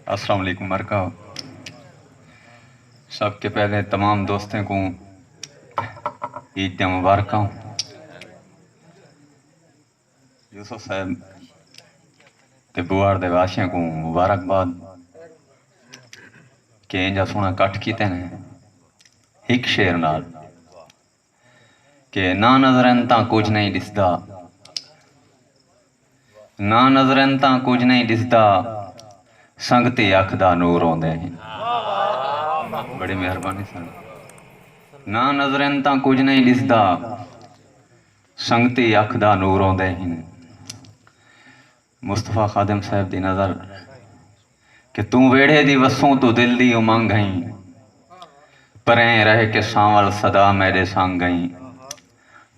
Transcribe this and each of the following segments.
अस्सलाम वालेकुम मरका। सबके पहले तमाम दोस्तों को ईद मुबारक। यूसुफ साहब ते बुआड़ दे वाशियां को मुबारकबाद कि इंजा सोना कट कीते ने एक शेर नाल कि ना नजरन तां कुछ नहीं दिसदा, ना नजरन तां कुछ नहीं दिसदा, संगती अख दा नूर आउंदे हैं। बड़ी मेहरबानी सन। ना नजरन तां कुछ नहीं दिसदा, संगती अख दा नूर आउंदे हैं। मुस्तफा खादिम साहब दी नज़र कि तू वेड़े दी वसों तू दिल दी उमंग हई, परें रह के सांवल सदा मेरे संग गई।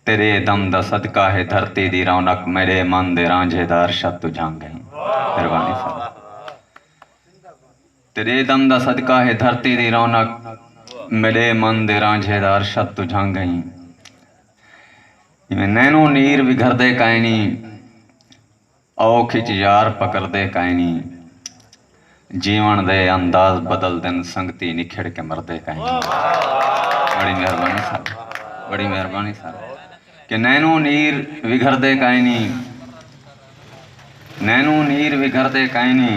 तेरे दम दा सदका है धरती दी रौनक, मेरे मन दे रांझे दा अरशद तू जंग गई। मेहरबानी सन। तेरे दम दा सदका है धरती दी रौनक, मेरे मन दे रांझे दा अरशद तू जंग गई। नैनो नीर विघरदे कायनी, औ खिच यार पकड़दे कायनी। जीवन दे अंदाज बदल दिन, संगती निखिड़ के मरदे कायनी। बड़ी मेहरबानी सर, बड़ी मेहरबानी सर। कि नैनो नीर विघरदे कायनी, नैनो नीर विघरदे कायनी।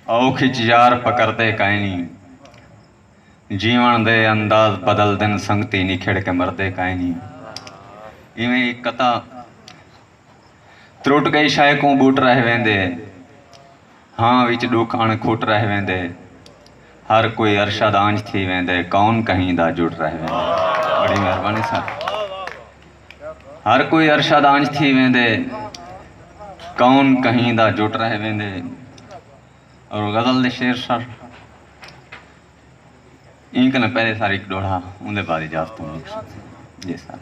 औ खिच यार पकड़दे कायनी। जीवन दे अंदाज बदल दिन, संगती निखिड़ के मरदे कायनी। इवें एक कथा त्रुट गई शाय को बूट रह वेंदे, हाँ विच दुख अण खुट रह वेंदे। हर कोई अरशद आंज थी वेंदे, कौन कहीं दा जुट रह वेंदे। बड़ी मेहरबानी सर। हर कोई अरशद आंज थी वेंदे, कौन कहीं दा जुट रह वेंदे। और गजल दे शेर सर इंक ने पहले सारी एक डोढ़ा उनके बाद इजाजत जी सर।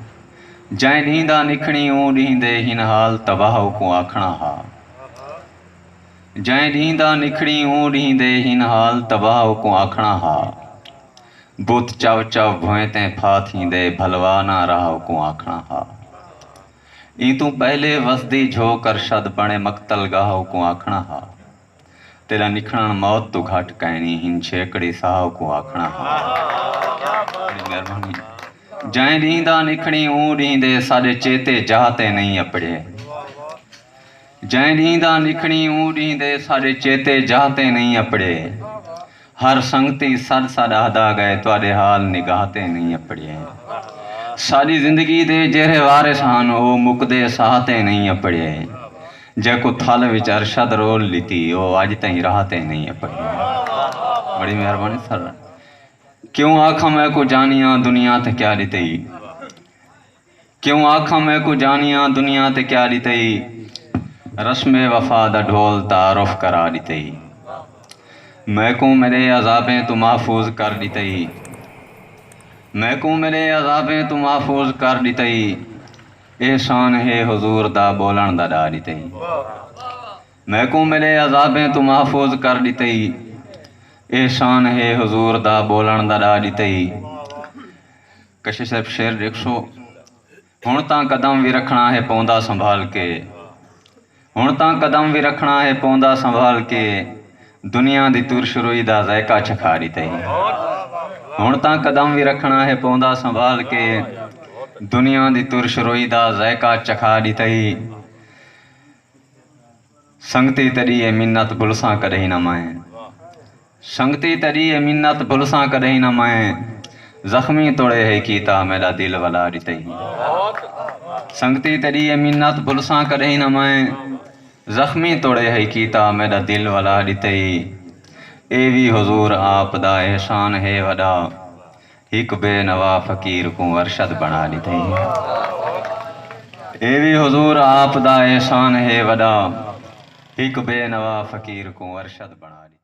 जै नींदा निखणी ऊं नींदे हिन हाल, तबाह को आखना हा। जै नींदा निखणी ऊं नींदे हिन हाल, तबाह को आखना हा। बुत चव चव भोए ते फा थींदे, भलवा ना राह को आखना हा। ई तू पहले वसदी झोक अरशद, बणे मक्तल गाह को आखना हा। तेरा निखणन मौत तू घट कहनी, हिन छेकड़ी साह को आखना हा। बड़ी मेहरबानी। जै नींदा निखणी ऊं नींदे, साडे चेते जाते नहीं अपड़े। जै नींदा निखणी ऊं नींदे, साडे चेते जाते नहीं अपड़े। हर संगती सद सद आदा गए, तुआडे हाल निगाहते नहीं अपड़े। साडी जिंदगी दे जेरे वारिस हन, ओ मुकदे साहते नहीं अपड़े। जैको थल विच अरशद रोल लीती, ओ अज तई राहते नहीं अपड़े। बड़ी मेहरबानी सर। क्यों आखा मैं को जानिया दुनिया ते क्या दितई, क्यों आखा मैं को जानिया दुनिया ते क्या दितई। रस्मे वफा दा ढोल तारुफ करा दितई। मैं को मेरे अजाबें तू महफूज कर दितई, मैं को मेरे अजाबें तू महफूज कर दितई। एहसान है हुजूर दा बोलन दा डा दितई। मैं को मेरे अजाबें तू महफूज कर दितई। एहसान है हुजूर दा बोलन दा डा दितई। कशिश साहब शेर देखो। हुण तां कदम भी रखना है पौंदा संभाल के, हुण तां कदम भी रखना है पौंदा संभाल के। दुनिया दी तुरशरोई दा ज़ायका चखा दितई। हुण तां कदम भी रखना है पौंदा संभाल के, दुनिया दी तुरशरोई दा ज़ायका चखा दितई। संगती तड़ी ए मिन्नत भुलसां कदई न मैं, संगती तड़ी ए मिन्नत भुलसां कदई न मैं। जख्मी तोड़े है कीता मेरा दिल वला दितई। संगती तड़ी ए मिन्नत भुलसां कदई न मैं, जख्मी तोड़े है कीता मेरा दिल वला दितई। ए भी हुजूर आप दा एहसान है वडा, हिक बेनवा फकीर को अरशद बना दितई। ए भी हुजूर आप दा एहसान है वडा, हिक बेनवा फकीर को अरशद बना दी।